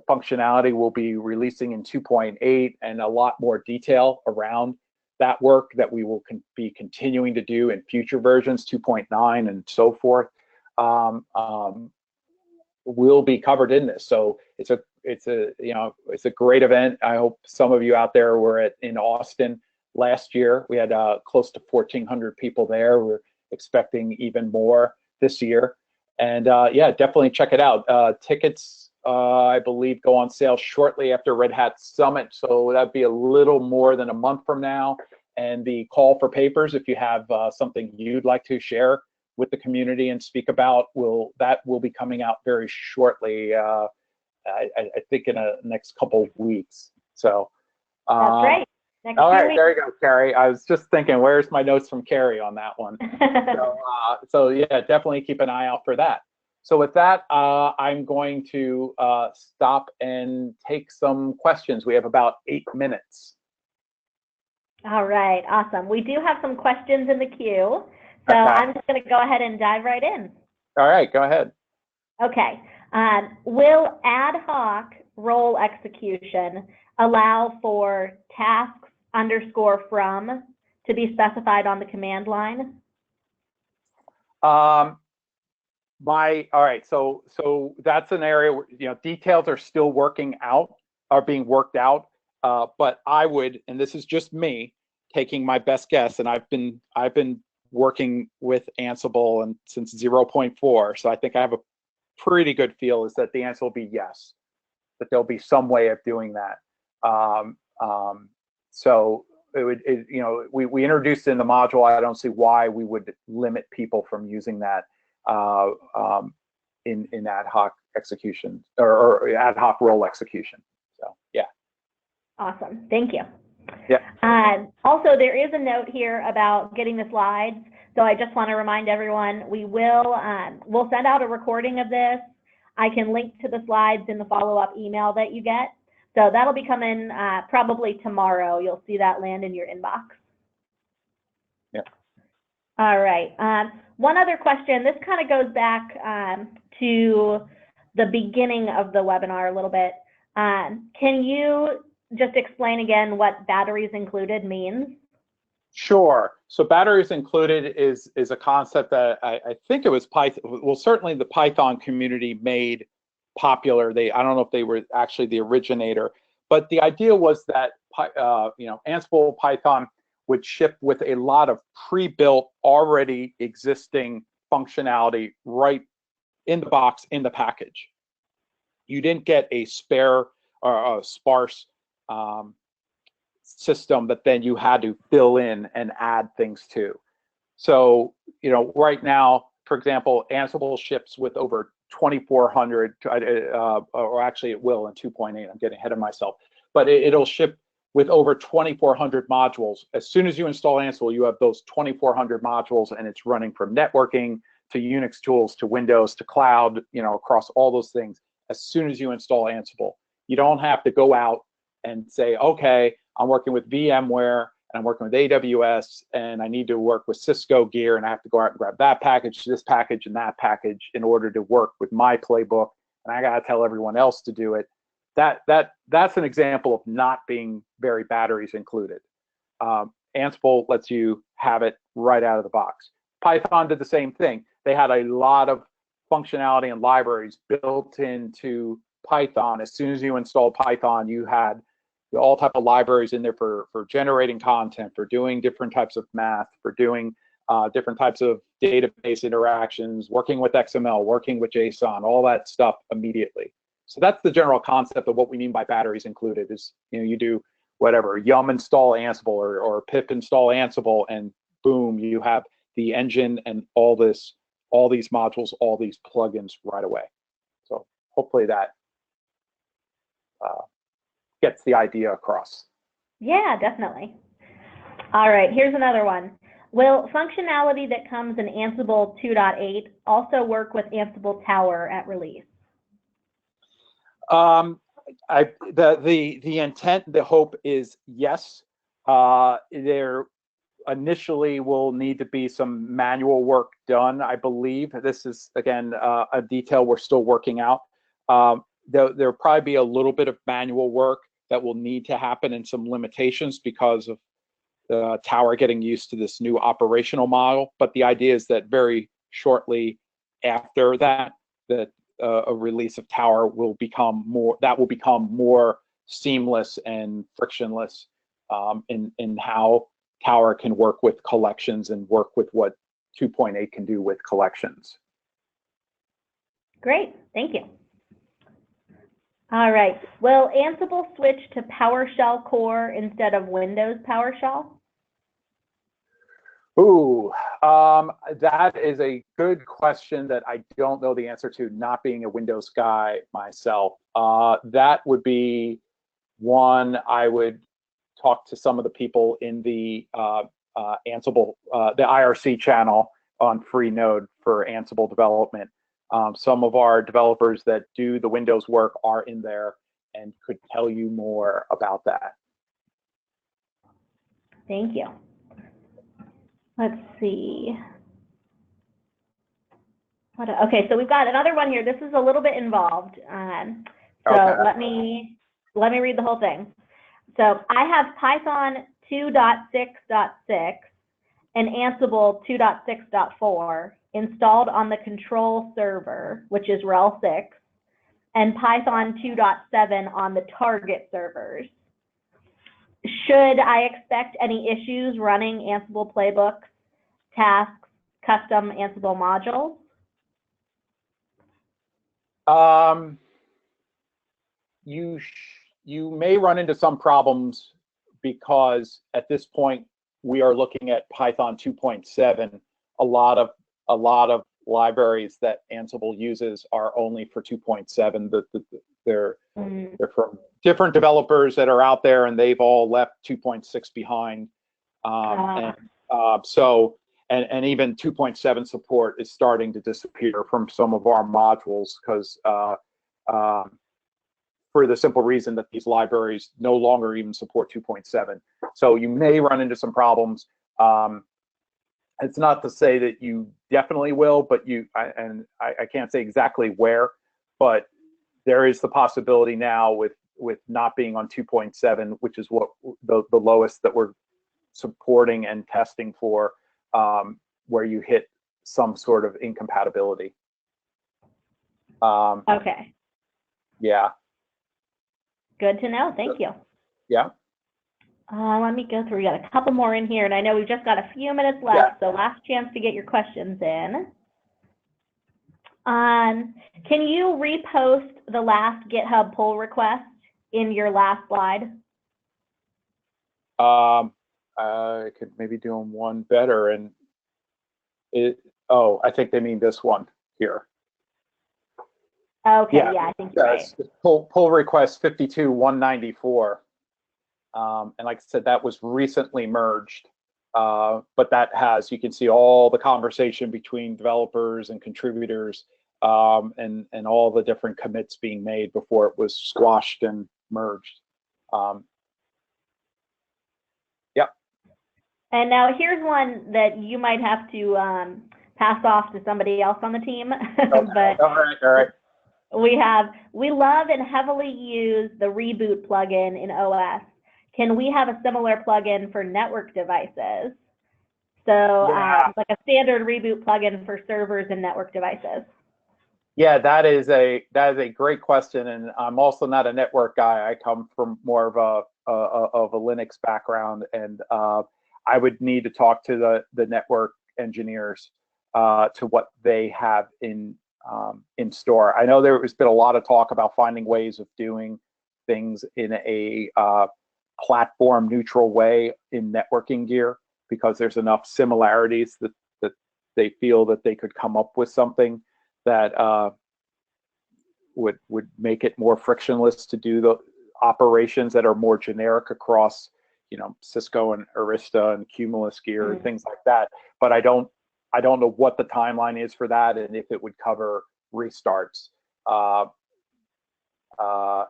Speaker 2: functionality will be releasing in 2.8 and a lot more detail around that work that we will be continuing to do in future versions, 2.9 and so forth, will be covered in this. So it's a great event. I hope some of you out there were in Austin last year. We had close to 1,400 people there. We're expecting even more this year. And yeah, definitely check it out. Tickets, I believe, go on sale shortly after Red Hat Summit. So that'd be a little more than a month from now. And the call for papers, if you have something you'd like to share with the community and speak about, will be coming out very shortly. I think in the next couple of weeks. So
Speaker 1: that's great.
Speaker 2: All right, there you go, Carrie. I was just thinking, where's my notes from Carrie on that one? So yeah, definitely keep an eye out for that. So with that, I'm going to stop and take some questions. We have about 8 minutes.
Speaker 1: All right, awesome. We do have some questions in the queue, so
Speaker 2: Okay.
Speaker 1: I'm just going to go ahead and dive right in.
Speaker 2: All right, go ahead.
Speaker 1: Okay. Will ad hoc role execution allow for tasks _from to be specified on the command line?
Speaker 2: All right, so that's an area where details are still being worked out. But I would, and this is just me taking my best guess, and I've been working with Ansible and since 0.4, so I think I have a pretty good feel is that the answer will be yes, that there'll be some way of doing that. So we introduced it in the module. I don't see why we would limit people from using that in ad hoc execution or ad hoc role execution. So yeah.
Speaker 1: Awesome, thank you.
Speaker 2: Yeah.
Speaker 1: Also, there is a note here about getting the slides. So I just want to remind everyone, we'll send out a recording of this. I can link to the slides in the follow-up email that you get. So that'll be coming probably tomorrow. You'll see that land in your inbox.
Speaker 2: Yeah.
Speaker 1: All right. One other question. This kind of goes back to the beginning of the webinar a little bit. Can you just explain again what batteries included means?
Speaker 2: Sure. So batteries included is a concept that I think it was Python. Well, certainly the Python community made popular. I don't know if they were actually the originator, but the idea was that Ansible Python would ship with a lot of pre-built, already existing functionality right in the box, in the package. You didn't get a spare or a sparse system that then you had to fill in and add things to. So, right now, for example, Ansible ships with over 2,400, or actually it will in 2.8, I'm getting ahead of myself, but it'll ship with over 2,400 modules. As soon as you install Ansible, you have those 2,400 modules, and it's running from networking to Unix tools to Windows to cloud, across all those things. As soon as you install Ansible, you don't have to go out and say, okay, I'm working with VMware and I'm working with AWS and I need to work with Cisco gear and I have to go out and grab that package, this package, and that package in order to work with my playbook, and I got to tell everyone else to do it. That's an example of not being very batteries included. Ansible lets you have it right out of the box. Python did the same thing. They had a lot of functionality and libraries built into Python. As soon as you installed Python, you had all type of libraries in there for generating content, for doing different types of math, for doing different types of database interactions, working with XML, working with JSON, all that stuff immediately. So that's the general concept of what we mean by batteries included is, you do whatever, yum install Ansible or pip install Ansible, and boom, you have the engine and all these modules, all these plugins right away. So hopefully that gets the idea across.
Speaker 1: Yeah, definitely. All right, here's another one. Will functionality that comes in Ansible 2.8 also work with Ansible Tower at release?
Speaker 2: The intent, the hope is yes. There initially will need to be some manual work done, I believe. This is, again, a detail we're still working out. There'll probably be a little bit of manual work that will need to happen and some limitations because of the tower getting used to this new operational model. But the idea is that very shortly after that, a release of tower will become more seamless and frictionless in how tower can work with collections and work with what 2.8 can do with collections.
Speaker 1: Great, thank you. All right, will Ansible switch to PowerShell core instead of Windows PowerShell?
Speaker 2: Ooh, that is a good question that I don't know the answer to, not being a Windows guy myself. That would be one I would talk to some of the people in the Ansible, the IRC channel on Freenode for Ansible development. Some of our developers that do the Windows work are in there and could tell you more about that.
Speaker 1: Thank you. Let's see. Okay, so we've got another one here. This is a little bit involved. Okay. let me read the whole thing. So I have Python 2.6.6 and Ansible 2.6.4 installed on the control server, which is rel 6, and Python 2.7 on the target servers. Should I expect any issues running Ansible playbooks, tasks, custom Ansible modules?
Speaker 2: You may run into some problems because at this point we are looking at Python 2.7. A lot of libraries that Ansible uses are only for 2.7. They're from different developers that are out there, and they've all left 2.6 behind. And even 2.7 support is starting to disappear from some of our modules because for the simple reason that these libraries no longer even support 2.7. So you may run into some problems. It's not to say that you definitely will, but I can't say exactly where, but there is the possibility now with not being on 2.7, which is what the lowest that we're supporting and testing for, where you hit some sort of incompatibility.
Speaker 1: Okay.
Speaker 2: Yeah.
Speaker 1: Good to know. Thank you.
Speaker 2: Yeah.
Speaker 1: Let me go through. We got a couple more in here, and I know we've just got a few minutes left, so last chance to get your questions in. Can you repost the last GitHub pull request in your last slide?
Speaker 2: I could maybe do them one better, and I think they mean this one here.
Speaker 1: Okay, yeah, I think you're right.
Speaker 2: Pull request 52.194. And like I said, that was recently merged, but that you can see all the conversation between developers and contributors, and all the different commits being made before it was squashed and merged. Yep.
Speaker 1: And now here's one that you might have to pass off to somebody else on the team.
Speaker 2: Okay.
Speaker 1: But
Speaker 2: all right.
Speaker 1: We love and heavily use the reboot plugin in OS. Can we have a similar plugin for network devices? So like a standard reboot plugin for servers and network devices.
Speaker 2: Yeah, that is a great question, and I'm also not a network guy. I come from more of a Linux background, and I would need to talk to the network engineers to what they have in store. I know there's been a lot of talk about finding ways of doing things in a platform neutral way in networking gear, because there's enough similarities that they feel that they could come up with something that would make it more frictionless to do the operations that are more generic across, Cisco and Arista and Cumulus gear and things like that. But I don't know what the timeline is for that, and if it would cover restarts.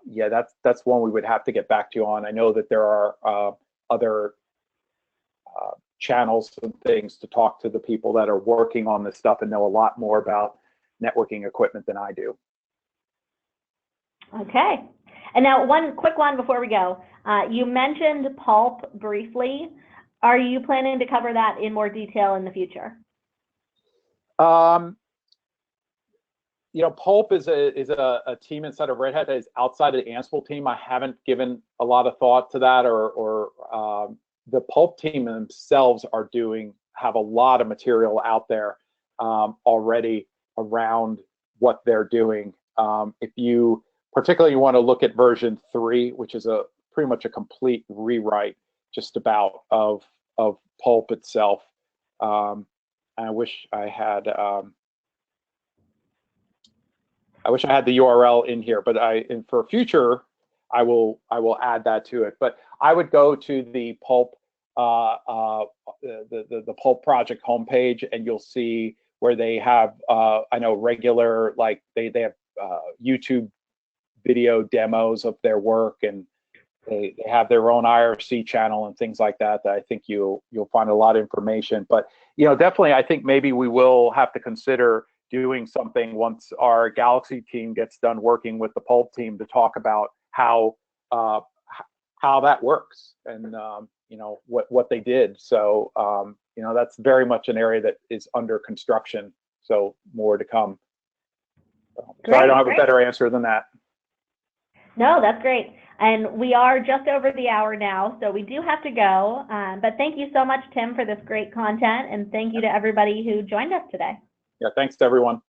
Speaker 2: Yeah, that's one we would have to get back to you on. I know that there are other channels and things to talk to the people that are working on this stuff and know a lot more about networking equipment than I do.
Speaker 1: Okay. And now one quick one before we go. You mentioned pulp briefly. Are you planning to cover that in more detail in the future?
Speaker 2: Pulp is a team inside of Red Hat that is outside of the Ansible team. I haven't given a lot of thought to that, or the Pulp team themselves have a lot of material out there already around what they're doing. If you particularly want to look at version 3, which is pretty much a complete rewrite just about of Pulp itself. I wish I had the URL in here, but for future, I will add that to it. But I would go to the Pulp the Pulp project homepage, and you'll see where they have I know regular, like they have YouTube video demos of their work, and they have their own IRC channel and things like that. That I think you'll find a lot of information. But definitely, I think maybe we will have to consider doing something once our Galaxy team gets done working with the Pulp team to talk about how that works and what they did. So that's very much an area that is under construction. So more to come. So I don't have a better answer than that.
Speaker 1: No, that's great. And we are just over the hour now, so we do have to go. But thank you so much, Tim, for this great content, and thank you to everybody who joined us today.
Speaker 2: Yeah, thanks to everyone.